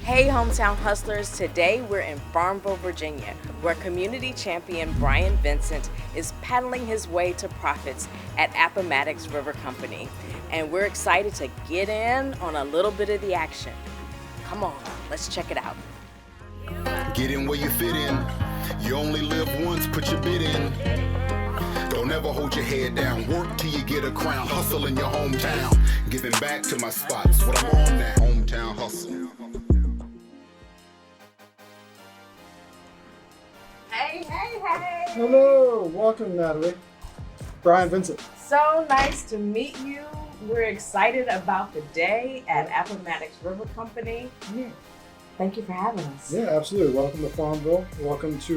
Hey hometown hustlers, today we're in Farmville, Virginia, where community champion Brian Vincent is paddling his way to profits at Appomattox River Company. And we're excited to get in on a little bit of the action. Come on, let's check it out. Get in where you fit in. You only live once, put your bid in. Don't ever hold your head down. Work till you get a crown. Hustle in your hometown. Giving back to my spots. What I'm on now. Hometown hustle. Hey. Hello, welcome Natalie. Brian Vincent. So nice to meet you. We're excited about the day at Appomattox River Company. Yeah. Thank you for having us. Yeah, absolutely. Welcome to Farmville. Welcome to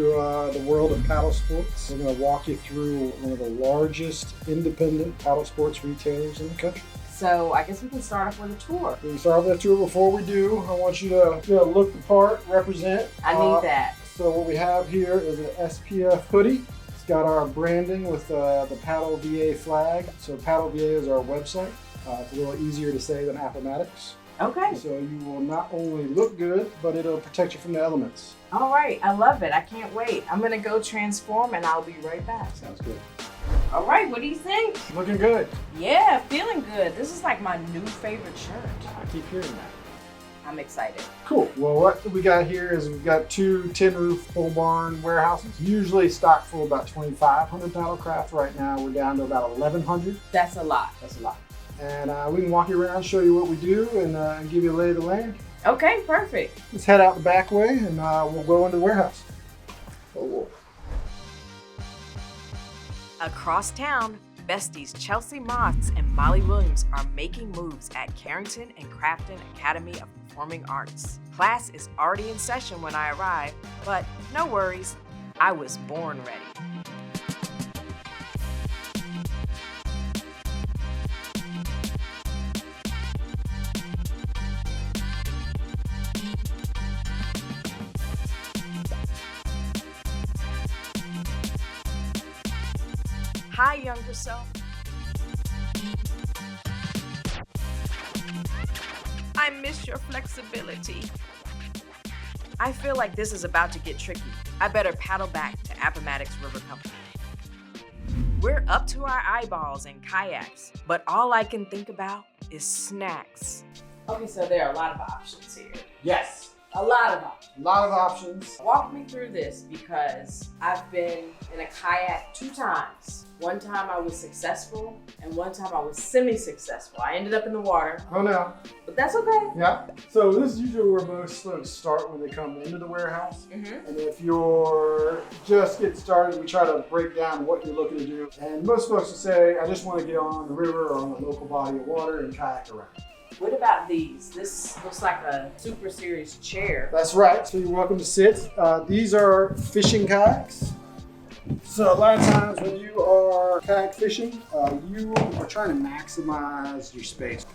the world of paddle sports. We're going to walk you through one of the largest independent paddle sports retailers in the country. So I guess we can start off with a tour. We can start off with a tour. Before we do, I want you to look the part, represent. I need that. So what we have here is an SPF hoodie. It's got our branding with the Paddle VA flag. So Paddle VA is our website. It's a little easier to say than Appomattox. Okay. So you will not only look good, but it'll protect you from the elements. All right, I love it. I can't wait. I'm gonna go transform and I'll be right back. Sounds good. All right, what do you think? Looking good. Yeah, feeling good. This is like my new favorite shirt. I keep hearing that. I'm excited. Cool. Well, what we got here is we've got two tin roof pole barn warehouses. Usually stocked full about 2,500 paddlecraft. Right now we're down to about 1,100. That's a lot. And we can walk you around, show you what we do, and give you a lay of the land. Okay, perfect. Let's head out the back way and we'll go into the warehouse. Across town, besties Chelsea Moss and Molly Williams are making moves at Carrington and Crafton Academy of Performing Arts. Class is already in session when I arrive, but no worries, I was born ready. Hi, younger self. I miss your flexibility. I feel like this is about to get tricky. I better paddle back to Appomattox River Company. We're up to our eyeballs in kayaks, but all I can think about is snacks. Okay, so there are a lot of options here. Yes. A lot of options. A lot of options. Walk me through this because I've been in a kayak 2 times. One time I was successful and one time I was semi-successful. I ended up in the water. Oh no. But that's okay. Yeah. So this is usually where most folks start when they come into the warehouse. Mm-hmm. And if you're just getting started, we try to break down what you're looking to do. And most folks will say, I just want to get on the river or on a local body of water and kayak around. What about these? This looks like a Super Series chair. That's right. So you're welcome to sit. These are fishing kayaks. So a lot of times when you are kayak fishing, you are trying to maximize your space.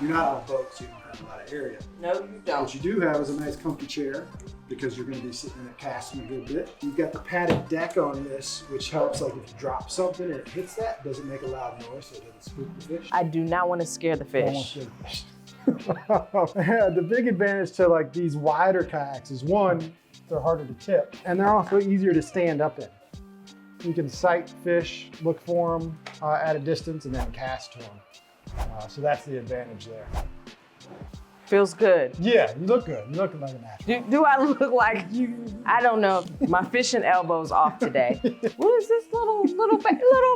You're not on a boat, so you don't have a lot of area. No, you don't. What you do have is a nice comfy chair because you're going to be sitting in it casting a good bit. You've got the padded deck on this, which helps like if you drop something and it hits that, it doesn't make a loud noise, so it doesn't spook the fish. I do not want to scare the fish. I don't want to scare the fish. The big advantage to like these wider kayaks is one, they're harder to tip, and they're also easier to stand up in. You can sight fish, look for them at a distance, and then cast to them. So that's the advantage there. Feels good. Yeah, you look good. You look like an athlete. Do I look like you? I don't know. My fishing elbow's off today. What is this little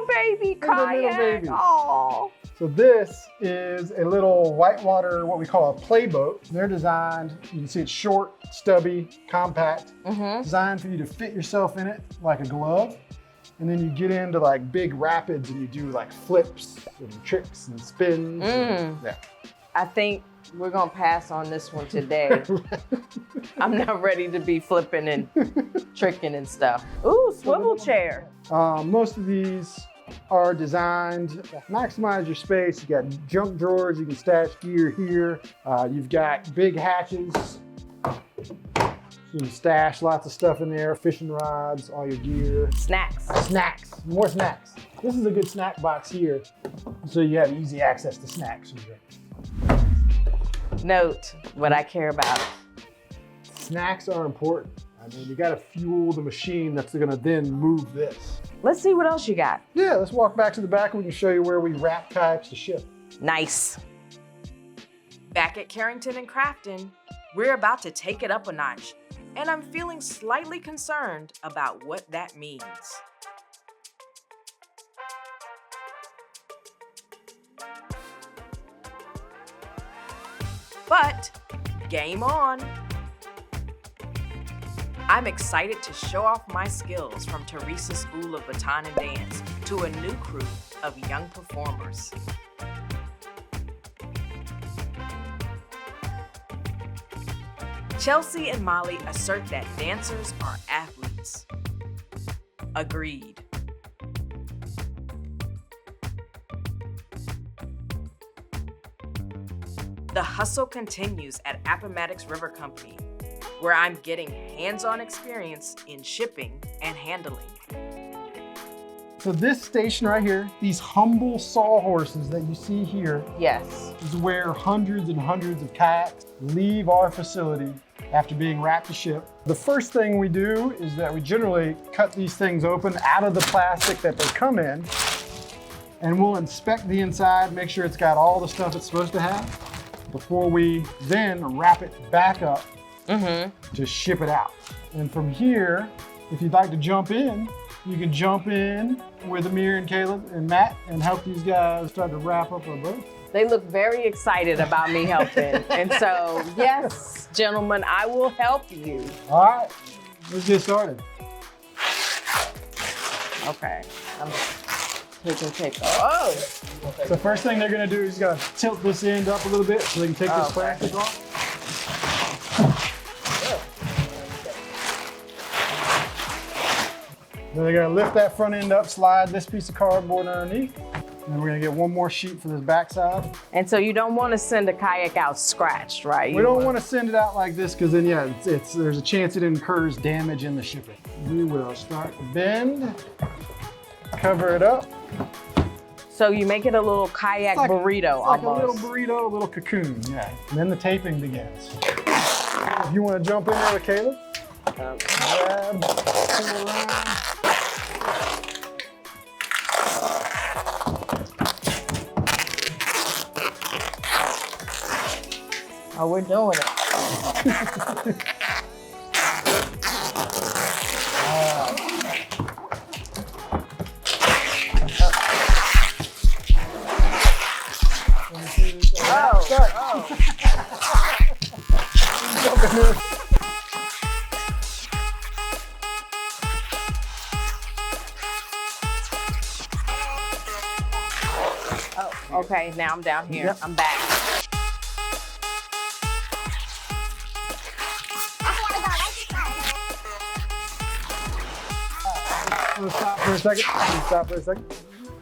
baby kayak? Little baby. Oh. So this is a little whitewater, what we call a playboat. They're designed, you can see it's short, stubby, compact, designed for you to fit yourself in it like a glove. And then you get into like big rapids and you do like flips and tricks and spins. And, yeah. I think we're gonna pass on this one today. I'm not ready to be flipping and tricking and stuff. Ooh, swivel chair. Most of these are designed to maximize your space. You got junk drawers, you can stash gear here. You've got big hatches. You can stash lots of stuff in there, fishing rods, all your gear. Snacks. Snacks, more snacks. This is a good snack box here, so you have easy access to snacks. Note what I care about. Snacks are important. I mean, you gotta fuel the machine that's gonna then move this. Let's see what else you got. Yeah, let's walk back to the back and we can show you where we wrap kayaks to ship. Nice. Back at Carrington and Crafton, we're about to take it up a notch, and I'm feeling slightly concerned about what that means. But game on. I'm excited to show off my skills from Teresa's School of Baton and Dance to a new crew of young performers. Chelsea and Molly assert that dancers are athletes. Agreed. The hustle continues at Appomattox River Company, where I'm getting hands-on experience in shipping and handling. So this station right here, these humble sawhorses that you see here, Yes. is where hundreds and hundreds of kayaks leave our facility after being wrapped to ship. The first thing we do is that we generally cut these things open out of the plastic that they come in, and we'll inspect the inside, make sure it's got all the stuff it's supposed to have, before we then wrap it back up to ship it out. And from here, if you'd like to jump in, you can jump in with Amir and Caleb and Matt and help these guys start to wrap up our boat. They look very excited about me helping. And so, yes, gentlemen, I will help you. All right, let's get started. Okay. I'm taking. Oh! So first thing they're gonna do is gonna tilt this end up a little bit so they can take this Okay. plastic off. Then they're gonna lift that front end up, slide this piece of cardboard underneath. And then we're gonna get one more sheet for this backside. And so you don't want to send a kayak out scratched, right? We don't want to send it out like this because then, yeah, there's a chance it incurs damage in the shipping. We will start to bend, cover it up. So you make it a little kayak burrito It's like almost. a little burrito, a little cocoon, yeah. And then the taping begins. If you want to jump in there with Caleb, grab, pull around. Oh, we're doing it. Jump in there. Oh, okay, now I'm down here. Yep. I'm back. Let's stop for a second. Stop for a second.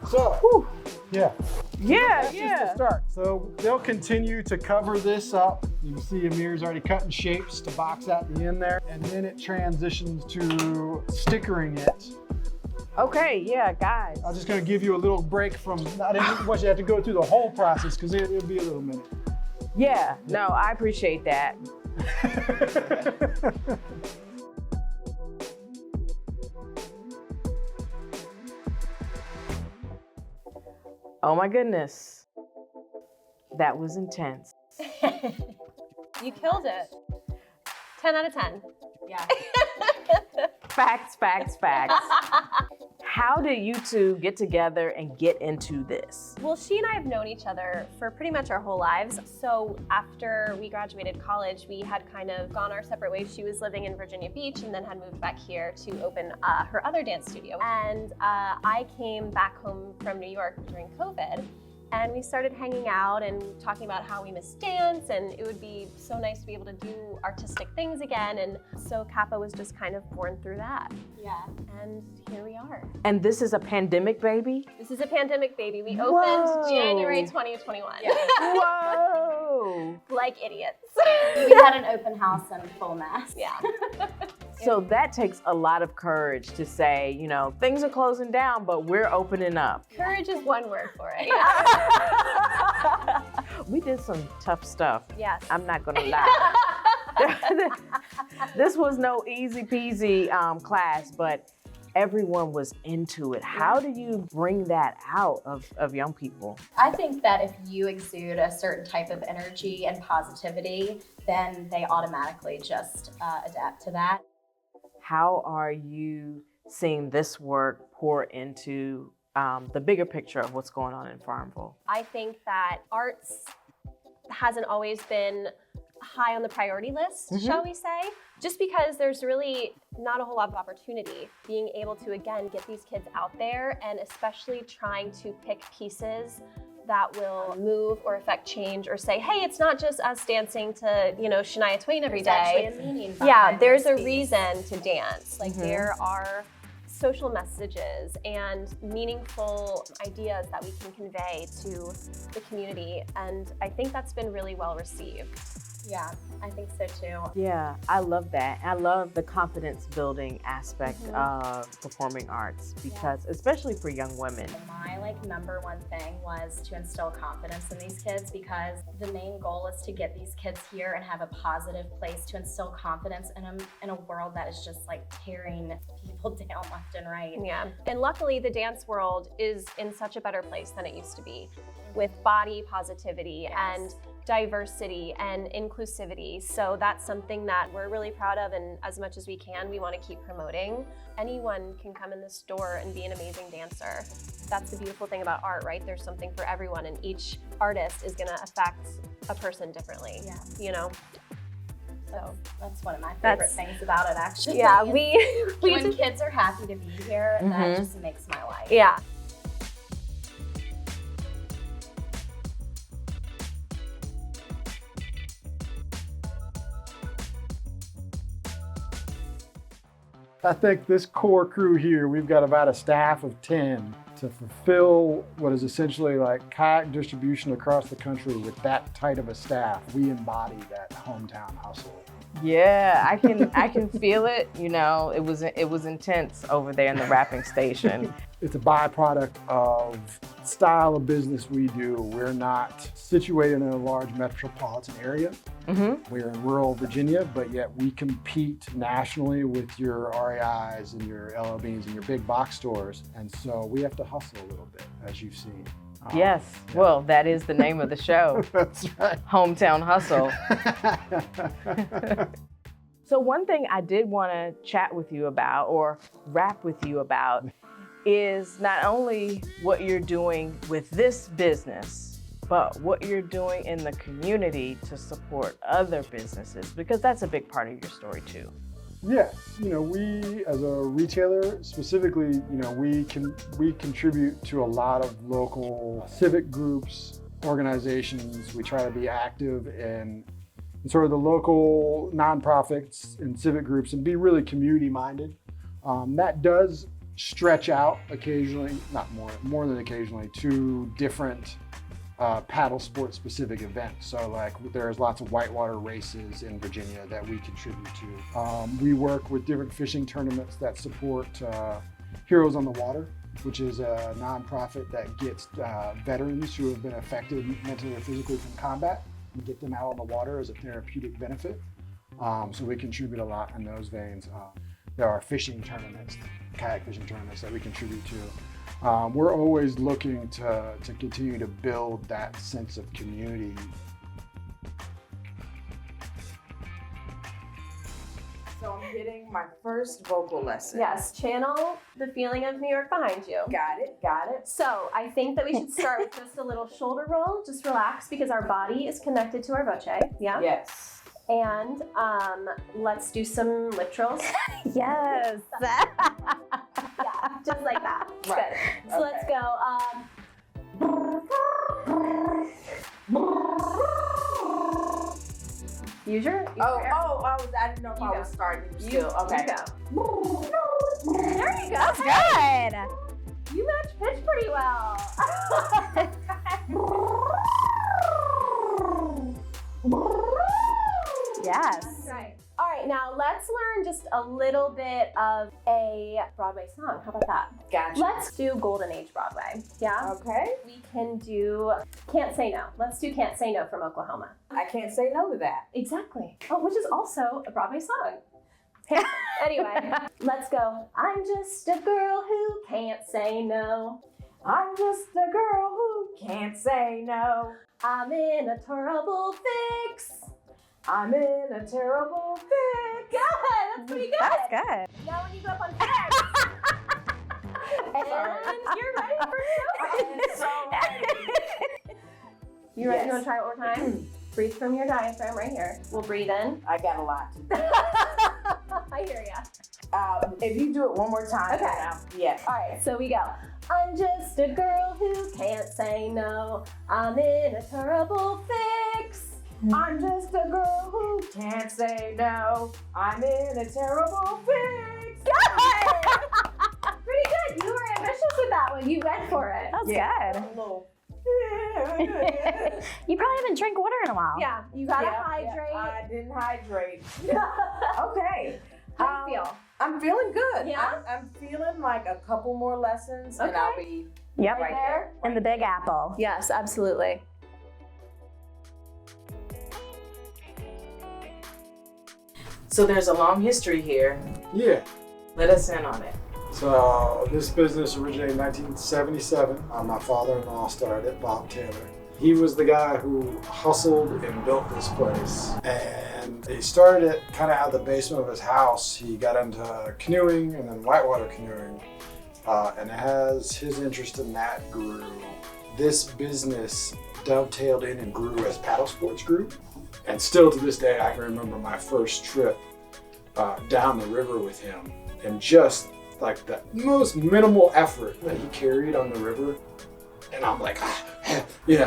So, yeah. Yeah, That's just the start. So they'll continue to cover this up. You can see Amir's already cutting shapes to box out the end there. And then it transitions to stickering it. Okay, yeah, guys. I'm just gonna give you a little break from, I didn't want you to have to go through the whole process because it'll be a little minute. Yeah, no, I appreciate that. Oh my goodness. That was intense. You killed it. 10 out of 10. Yeah. Facts, facts, facts. How did you two get together and get into this? Well, she and I have known each other for pretty much our whole lives. So after we graduated college, we had kind of gone our separate ways. She was living in Virginia Beach and then had moved back here to open her other dance studio. And I came back home from New York during COVID. And we started hanging out and talking about how we miss dance, and it would be so nice to be able to do artistic things again. And so CAPA was just kind of born through that. Yeah. And here we are. And this is a pandemic baby? This is a pandemic baby. We Whoa. opened January 2021. Yeah. Whoa! Like idiots. We had an open house and a full mask. Yeah. So that takes a lot of courage to say, you know, things are closing down, but we're opening up. Courage is one word for it. We did some tough stuff. Yes. I'm not gonna lie. This was no easy peasy class, but everyone was into it. How do you bring that out of young people? I think that if you exude a certain type of energy and positivity, then they automatically just adapt to that. How are you seeing this work pour into the bigger picture of what's going on in Farmville? I think that arts hasn't always been high on the priority list, shall we say, just because there's really not a whole lot of opportunity. Being able to, again, get these kids out there and especially trying to pick pieces that will move or affect change or say, hey, it's not just us dancing to, Shania Twain every day. There's actually a meaning Yeah, behind there's a this piece. reason to dance. Like there are social messages and meaningful ideas that we can convey to the community. And I think that's been really well received. Yeah, I think so too. Yeah, I love that. I love the confidence building aspect of performing arts because, especially for young women. My number one thing was to instill confidence in these kids, because the main goal is to get these kids here and have a positive place to instill confidence in them in a world that is just tearing people down left and right. Yeah, and luckily the dance world is in such a better place than it used to be, with body positivity and diversity and inclusivity. So that's something that we're really proud of, and as much as we can, we want to keep promoting. Anyone can come in this door and be an amazing dancer. That's the beautiful thing about art, right? There's something for everyone, and each artist is going to affect a person differently. Yeah. So that's one of my favorite things about it, actually. Yeah, when kids are happy to be here, that just makes my life. Yeah. I think this core crew here, we've got about a staff of 10 to fulfill what is essentially kayak distribution across the country. With that tight of a staff, we embody that hometown hustle. Yeah, I can feel it. It was intense over there in the wrapping station. It's a byproduct of style of business we do. We're not situated in a large metropolitan area. We're in rural Virginia, but yet we compete nationally with your REIs and your LLBs and your big box stores. And so we have to hustle a little bit, as you've seen. Yes, well, that is the name of the show. That's right. Hometown Hustle. So one thing I did want to chat with you about, or rap with you about, is not only what you're doing with this business, but what you're doing in the community to support other businesses, because that's a big part of your story too. Yes, we as a retailer specifically, we contribute to a lot of local civic groups, organizations. We try to be active in sort of the local nonprofits and civic groups and be really community minded. That does stretch out occasionally, not more than occasionally, to different paddle sport specific events. So there's lots of whitewater races in Virginia that we contribute to. We work with different fishing tournaments that support Heroes on the Water, which is a nonprofit that gets veterans who have been affected mentally or physically from combat and get them out on the water as a therapeutic benefit. So we contribute a lot in those veins. There are fishing tournaments, kayak fishing tournaments that we contribute to. We're always looking to continue to build that sense of community. So I'm getting my first vocal lesson. Yes, channel the feeling of New York behind you. Got it. So I think that we should start with just a little shoulder roll. Just relax, because our body is connected to our voce. Yeah? Yes. And let's do some lip trills. Yes. Yeah, just like that. Right. Good. So let's go. Use your I didn't know if I was starting still. Okay. You go. There you go. That's good. You match pitch pretty well. Yes. Right. All right, now let's learn just a little bit of a Broadway song. How about that? Gotcha. Let's do Golden Age Broadway. Yeah? Okay. We can do Can't Say No. Let's do Can't Say No from Oklahoma. I can't say no to that. Exactly. Oh, which is also a Broadway song. Anyway, let's go. I'm just a girl who can't say no. I'm just a girl who can't say no. I'm in a terrible fix. I'm in a terrible fix. Good. That's pretty good. That's good. Now when you go up on fix. And you're ready for showtime. So ready. You ready? Yes. You want to try it one more time? Breathe from your diaphragm right here. We'll breathe in. I got a lot to do. I hear ya. If you do it one more time. Okay. Yeah. All right, so we go. I'm just a girl who can't say no. I'm in a terrible fix. I'm just a girl who can't say no. I'm in a terrible fix. Good! Pretty good. You were ambitious with that one. You went for it. That's A good. little. You probably haven't drank water in a while. Yeah, you gotta hydrate. I didn't hydrate. Okay. How do you feel? I'm feeling good. Yeah? I'm feeling like a couple more lessons and I'll be Yep. right there. In the Big Apple. Yes, absolutely. So there's a long history here. Yeah. Let us in on it. So this business originated in 1977. My father-in-law started it, Bob Taylor. He was the guy who hustled and built this place. And he started it kind of out of the basement of his house. He got into canoeing and then whitewater canoeing. And as his interest in that grew, this business dovetailed in and grew as paddle sports grew. And still to this day, I can remember my first trip down the river with him, and just like the most minimal effort that he carried on the river. And I'm like,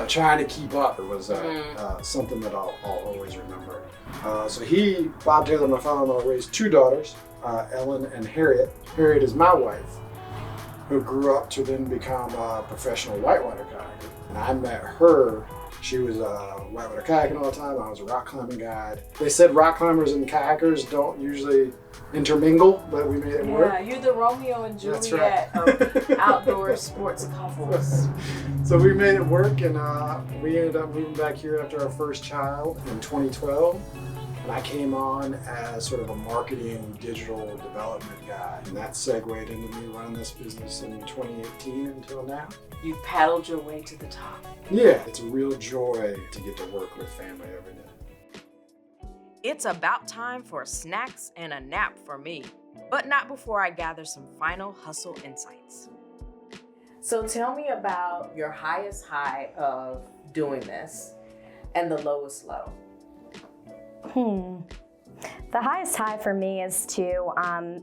trying to keep up. It was something that I'll always remember. So Bob Taylor, my father-in-law, raised two daughters, Ellen and Harriet. Harriet is my wife, who grew up to then become a professional whitewater kayaker. And I met her. She was whitewater kayaking all the time. I was a rock climbing guide. They said rock climbers and kayakers don't usually intermingle, but we made it work. Yeah, you're the Romeo and That's Juliet right. of outdoor sports couples. So we made it work, and we ended up moving back here after our first child in 2012. And I came on as sort of a marketing, digital development guy. And that segued into me running this business in 2018 until now. You paddled your way to the top. Yeah, it's a real joy to get to work with family every day. It's about time for snacks and a nap for me, but not before I gather some final hustle insights. So tell me about your highest high of doing this and the lowest low. The highest high for me is to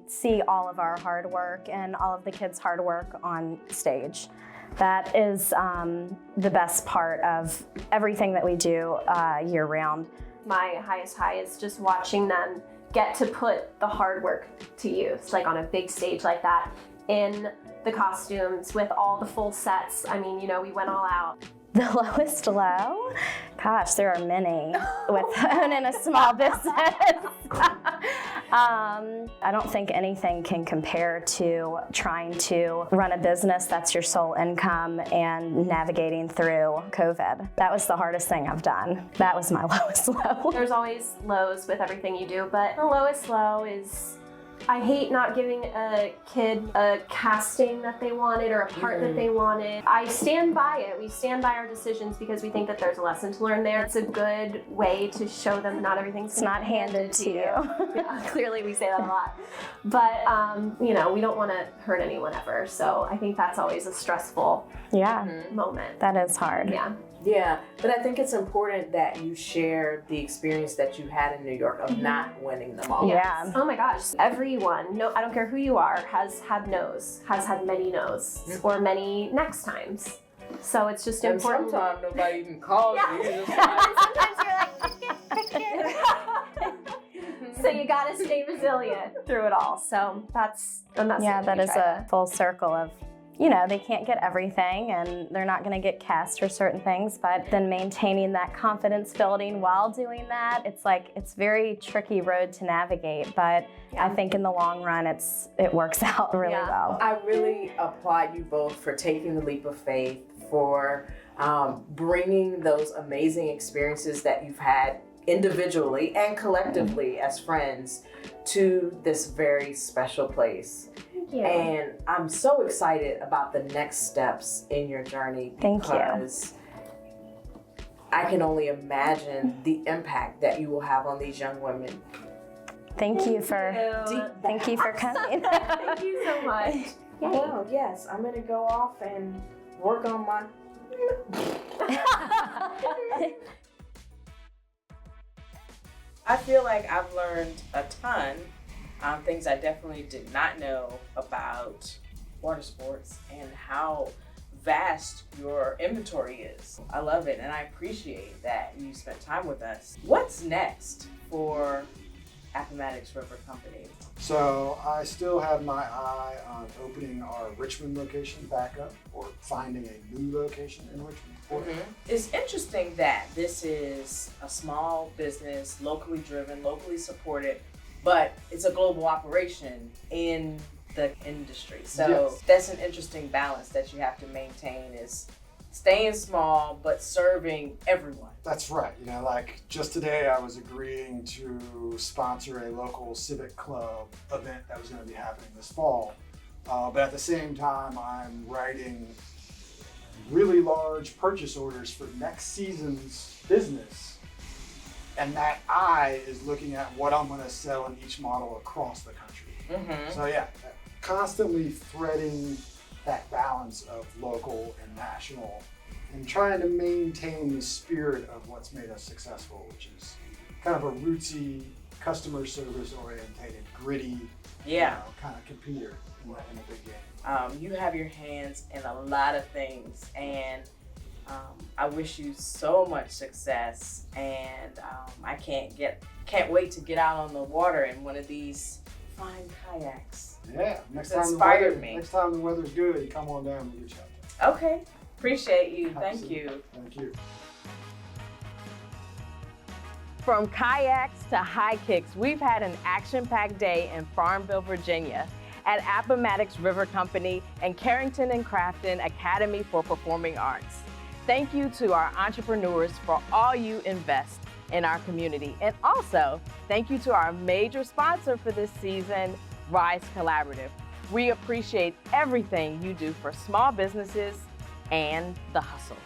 see all of our hard work and all of the kids' hard work on stage. That is the best part of everything that we do year round. My highest high is just watching them get to put the hard work to use, like on a big stage like that, in the costumes with all the full sets. I mean, we went all out. The lowest low? Gosh, there are many with owning a small business. I don't think anything can compare to trying to run a business that's your sole income and navigating through COVID. That was the hardest thing I've done. That was my lowest low. There's always lows with everything you do, but the lowest low is I hate not giving a kid a casting that they wanted or a part that they wanted. I stand by it. We stand by our decisions because we think that there's a lesson to learn there. It's a good way to show them not everything's not handed to you. Yeah, clearly we say that a lot. But, we don't want to hurt anyone ever. So I think that's always a stressful moment. That is hard. Yeah. Yeah, but I think it's important that you share the experience that you had in New York of not winning them all. Yeah. Oh my gosh, everyone, I don't care who you are, has had no's, has had many no's, or many next times. So it's just And important. sometimes nobody even calls you. You're just So you gotta stay resilient through it all. So that's Yeah, that is a full circle of you know, they can't get everything and they're not going to get cast for certain things, but then maintaining that confidence building while doing that, it's very tricky road to navigate, but I think in the long run it works out really well. I really applaud you both for taking the leap of faith, for bringing those amazing experiences that you've had individually and collectively as friends to this very special place. Thank you. And I'm so excited about the next steps in your journey Thank you. because I can only imagine the impact that you will have on these young women. Thank you for coming. Thank you so much. Well, yes, I'm gonna go off and work on my I feel like I've learned a ton, things I definitely did not know about water sports and how vast your inventory is. I love it and I appreciate that you spent time with us. What's next for Appomattox River Company? So I still have my eye on opening our Richmond location back up or finding a new location in Richmond. It's interesting that this is a small business, locally driven, locally supported, but it's a global operation in the industry. So that's an interesting balance that you have to maintain, is staying small but serving everyone. That's right. You know, like just today I was agreeing to sponsor a local civic club event that was going to be happening this fall. But at the same time, I'm writing really large purchase orders for next season's business. And that eye is looking at what I'm going to sell in each model across the country. So yeah, constantly threading that balance of local and national and trying to maintain the spirit of what's made us successful, which is kind of a rootsy, customer service orientated, gritty, kind of competitor in a big game. You have your hands in a lot of things, and I wish you so much success. And I can't wait to get out on the water in one of these fine kayaks. Yeah, next It's time inspired me. Next time the weather's good, you come on down and we'll get you out there. Okay, appreciate you. Thank Absolutely. you. Thank you. From kayaks to high kicks, we've had an action-packed day in Farmville, Virginia at Appomattox River Company and Carrington and Crafton Academy for Performing Arts. Thank you to our entrepreneurs for all you invest in our community. And also, thank you to our major sponsor for this season, Rise Collaborative. We appreciate everything you do for small businesses and the hustle.